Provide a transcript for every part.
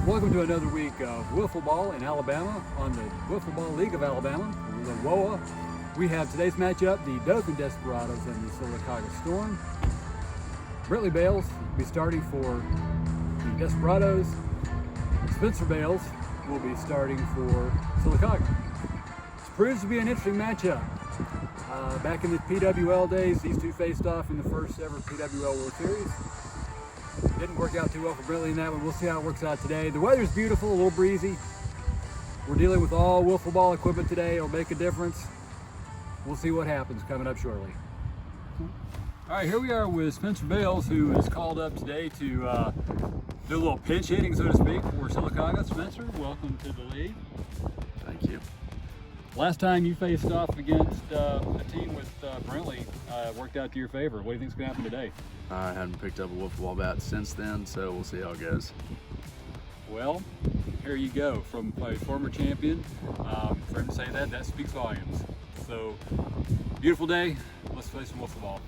Welcome to another week of Wiffleball in Alabama on the Wiffleball League of Alabama, the WOA. We have today's matchup, the Dothan Desperadoes and the Sylacauga Storm. Spencer Bales will be starting for the Desperadoes. Spencer Bales will be starting for Sylacauga. This proves to be an interesting matchup. Back in the PWL days, these two faced off in the first ever PWL World Series. Didn't work out too well for Brentley in that one. We'll see how it works out today. The weather's beautiful, a little breezy. We're dealing with all wiffle ball equipment today. It'll make a difference. We'll see what happens coming up shortly. All right, here we are with Spencer Bales, who is called up today to do a little pinch hitting, so to speak, for Sylacauga. Spencer, welcome to the league. Thank you. Last time you faced off against a team with Brentley worked out to your favor. What do you think is going to happen today? I haven't picked up a wiffle ball bat since then, so we'll see how it goes. Well, here you go. From a former champion, for him to say that speaks volumes. So, beautiful day. Let's play some wiffle ball.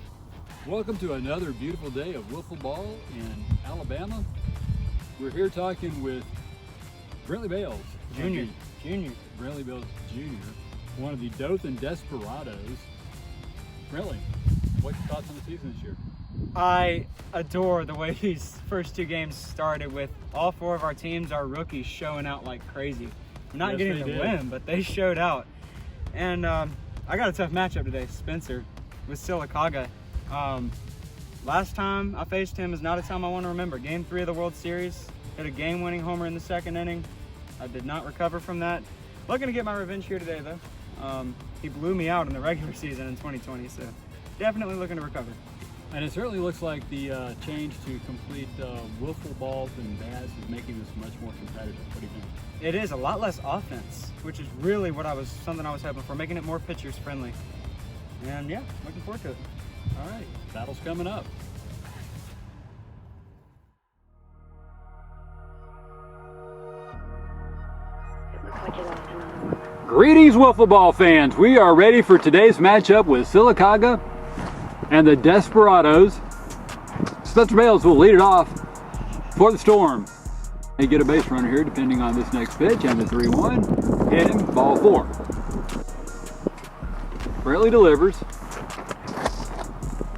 Welcome to another beautiful day of wiffle ball in Alabama. We're here talking with Brentley Bales. Junior. Brentley Bales Jr., one of the Dothan Desperadoes. Brentley, what's your thoughts on the season this year? I adore the way these first two games started with all four of our teams, our rookies, showing out like crazy. We're not getting the win, but they showed out. And I got a tough matchup today, Spencer, with Sylacauga. Last time I faced him is not a time I want to remember. Game 3 of the World Series, hit a game-winning homer in the second inning. I did not recover from that. Looking to get my revenge here today, though. He blew me out in the regular season in 2020, so definitely looking to recover. And it certainly looks like the change to complete wiffle balls and bats is making this much more competitive. What do you think? It is a lot less offense, which is really something I was hoping for, making it more pitchers friendly. And yeah, looking forward to it. All right, battle's coming up. Greetings, wiffle ball fans. We are ready for today's matchup with Sylacauga and the Desperadoes. Spencer Bales will lead it off for the Storm. They get a base runner here depending on this next pitch, and the 3-1. Hit him, ball 4. Brentley delivers.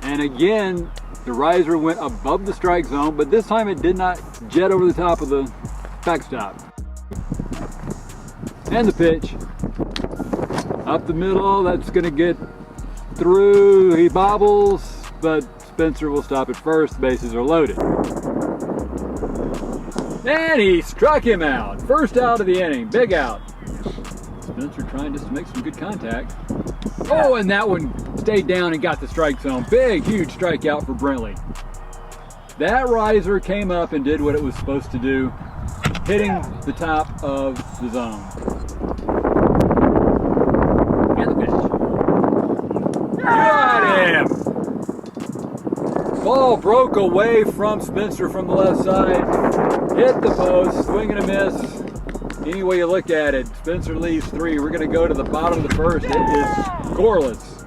And again, the riser went above the strike zone, but this time it did not jet over the top of the backstop. And the pitch. Up the middle, that's gonna get through. He bobbles, but Spencer will stop at first. The bases are loaded. And he struck him out. First out of the inning, big out. Spencer trying just to make some good contact. Oh, and that one stayed down and got the strike zone. Big, huge strikeout for Brentley. That riser came up and did what it was supposed to do, hitting the top of the zone. And the pitch. Got him! Ball broke away from Spencer from the left side. Hit the post, swing and a miss. Any way you look at it, Spencer leaves 3. We're going to go to the bottom of the first. It is scoreless.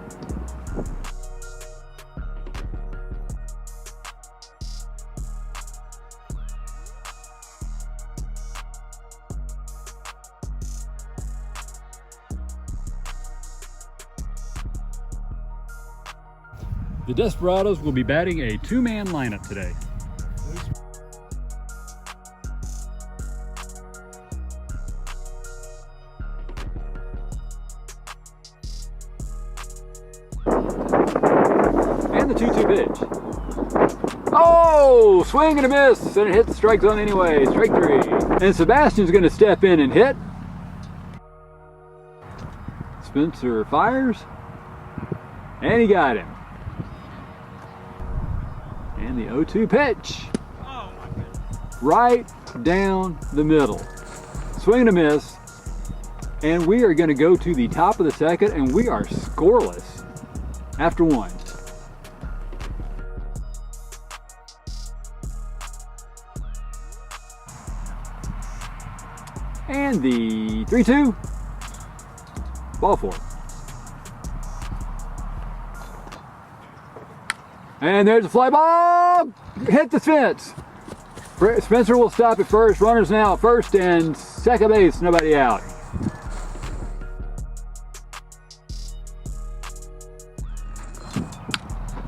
The Desperadoes will be batting a 2-man lineup today. And the 2-2 pitch. Oh, swing and a miss, and it hit the strike zone anyway. Strike 3. And Sebastian's going to step in and hit. Spencer fires, and he got him. And the 0-2 pitch. Oh my goodness. Right down the middle. Swing and a miss. And we are going to go to the top of the second, and we are scoreless after 1. And the 3-2. Ball 4. And there's a fly ball. Hit the fence. Spencer will stop at first. Runners now at first and second base. Nobody out.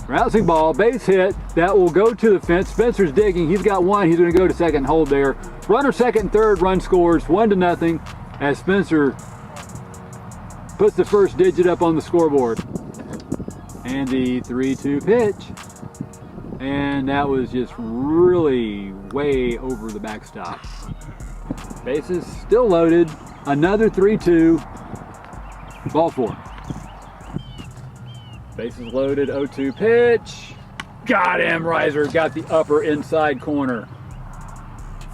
Rousing ball, base hit. That will go to the fence. Spencer's digging. He's got one. He's going to go to second and hold there. Runner second and third. Run scores 1-0 as Spencer puts the first digit up on the scoreboard. And the 3-2 pitch. And that was just really way over the backstop. Bases still loaded. Another 3-2. Ball 4. Bases loaded, 0-2 pitch. Got him, Riser. Got the upper inside corner.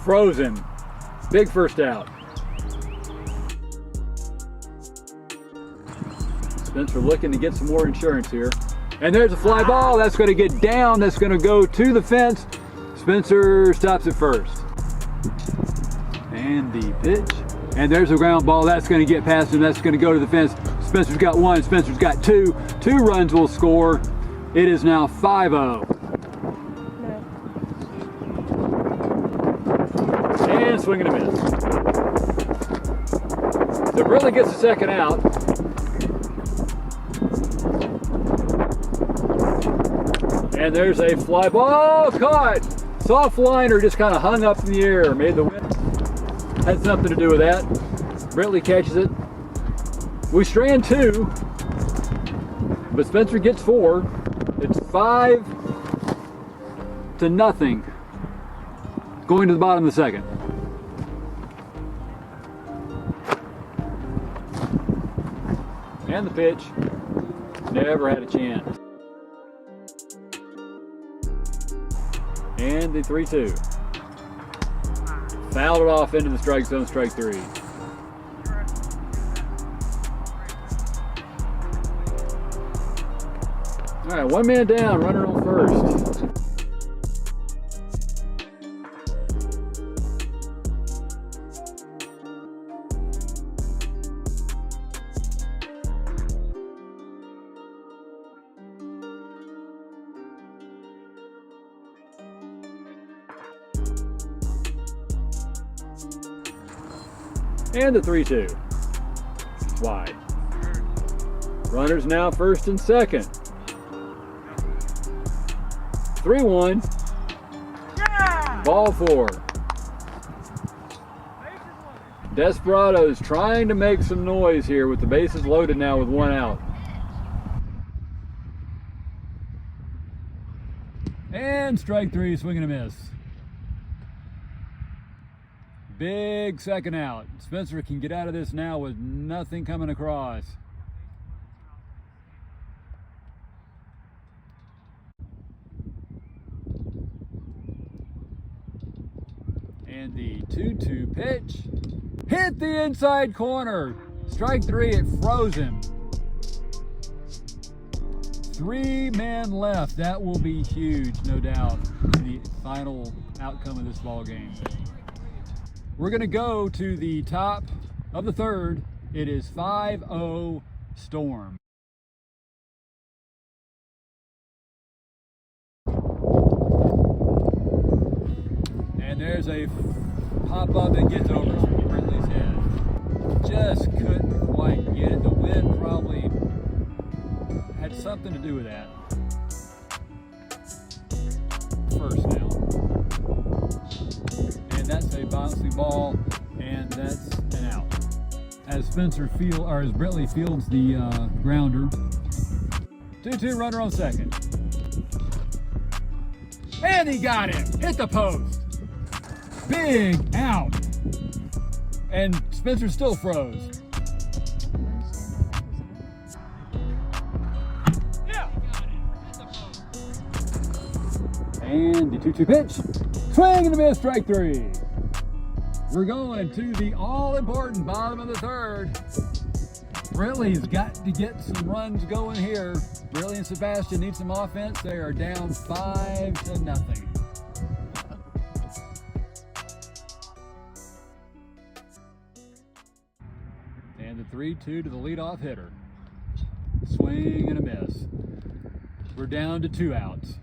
Frozen. Big first out. Spencer looking to get some more insurance here. And there's a fly ball. That's going to get down. That's going to go to the fence. Spencer stops at first. And the pitch. And there's a ground ball. That's going to get past him. That's going to go to the fence. Spencer's got one. Spencer's got two. 2 runs will score. It is now 5-0. And swing and a miss. So Briley gets the second out. And there's a fly ball caught. Soft liner just kind of hung up in the air. Made the wind. Had something to do with that. Briley catches it. We strand 2, but Spencer gets 4. It's 5-0 going to the bottom of the second. And the pitch, never had a chance. And the 3-2. Fouled it off into the strike zone, strike 3. All right, 1 man down, runner on first. And the 3-2. Wide. Runners now first and second. 3-1. Yeah! Ball 4. Desperadoes trying to make some noise here with the bases loaded now with 1 out. And strike 3, swing and a miss. Big second out. Spencer can get out of this now with nothing coming across. And the 2-2 pitch hit the inside corner. Strike 3, it froze him. 3 men left. That will be huge, no doubt, in the final outcome of this ball game. We're going to go to the top of the third. It is 5-0 Storm. And there's a pop-up that gets over Brindley's head. Just couldn't quite get it. The wind probably had something to do with that. First now. And that's a bouncing ball, and that's an out. As as Brintley fields the grounder. 2-2 runner on second. And he got him. Hit the post. Big out. And Spencer still froze. Yeah. And the 2-2 pitch. Swing and a miss, strike 3. We're going to the all-important bottom of the third. Brintley's got to get some runs going here. Brintley and Sebastian need some offense. They are down 5-0. And the 3-2 to the leadoff hitter. Swing and a miss. We're down to 2 outs.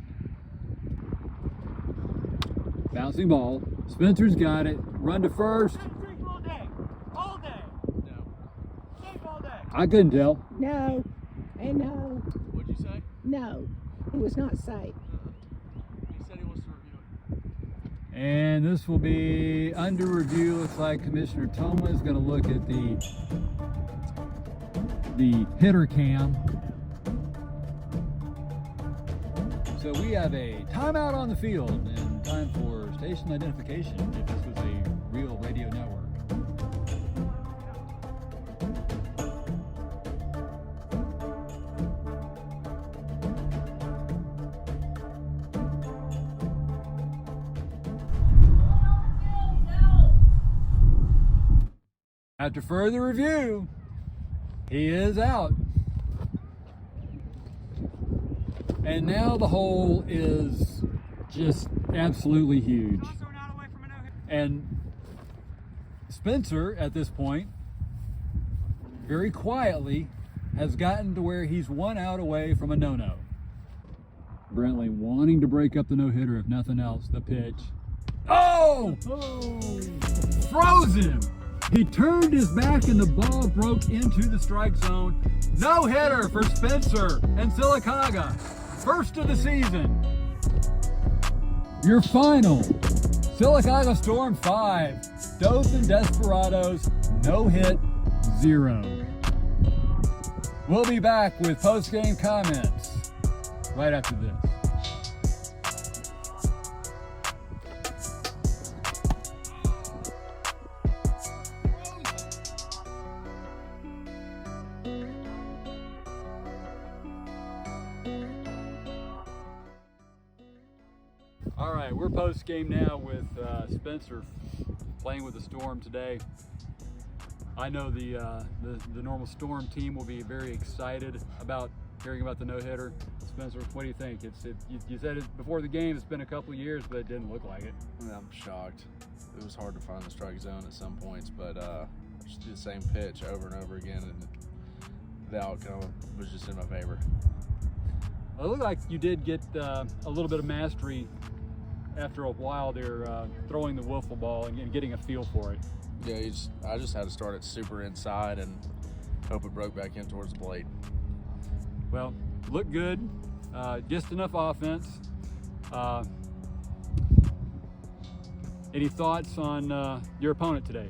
Bouncing ball. Spencer's got it. Run to first. Drink all day. All day. No. Drink all day. I couldn't tell. No, and no, What'd you say? no, it was not safe. He said he wants to review it. And this will be under review. Looks like Commissioner Toma is going to look at the hitter cam. So we have a timeout on the field and time for station identification if this was a real radio network. After further review, he is out. And now the hole is just absolutely huge. Also, we're not away from a no-hit. And Spencer, at this point, very quietly, has gotten to where he's 1 out away from a no-no. Brentley wanting to break up the no-hitter, if nothing else, the pitch. Oh! Froze him! He turned his back and the ball broke into the strike zone. No-hitter for Spencer and Sylacauga. First of the season. Your final, Sylacauga Storm 5, Dothan Desperadoes, no hit, 0. We'll be back with post-game comments right after this. All right, we're post game now with Spencer playing with the Storm today. I know the normal Storm team will be very excited about hearing about the no-hitter. Spencer, what do you think? You said it before the game. It's been a couple of years, but it didn't look like it. I'm shocked. It was hard to find the strike zone at some points, but just the same pitch over and over again, and the outcome was just in my favor. Well, it looked like you did get a little bit of mastery after a while there, throwing the wiffle ball and getting a feel for it. Yeah, I just had to start it super inside and hope it broke back in towards the plate. Well, looked good, just enough offense. Any thoughts on your opponent today?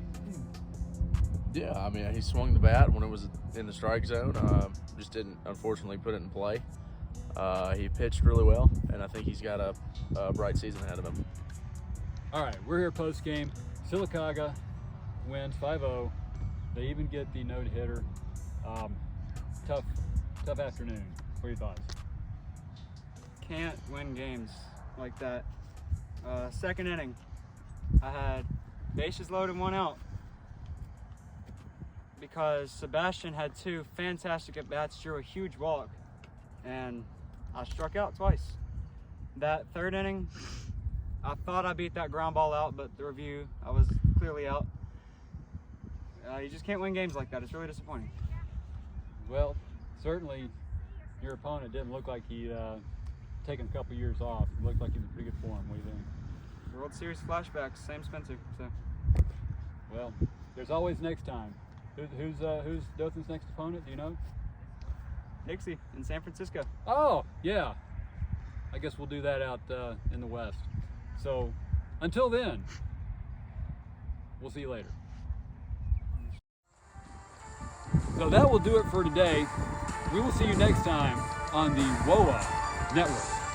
Yeah, I mean, he swung the bat when it was in the strike zone. Just didn't, unfortunately, put it in play. He pitched really well, and I think he's got a bright season ahead of him. All right, we're here post-game. Sylacauga wins 5-0. They even get the no-hitter. Tough afternoon. What are your thoughts? Can't win games like that. Second inning, I had bases loaded, 1 out, because Sebastian had 2 fantastic at-bats, drew a huge walk, and I struck out twice. That third inning, I thought I beat that ground ball out, but the review, I was clearly out. You just can't win games like that. It's really disappointing. Well, certainly your opponent didn't look like he'd taken a couple years off. It looked like he was in pretty good form. What do you think? World Series flashbacks, same Spencer. So Well, there's always next time. Who's Dothan's next opponent? Do you know? Nixie in San Francisco. Oh, yeah. I guess we'll do that out in the West. So, until then, we'll see you later. So that will do it for today. We will see you next time on the WOA Network.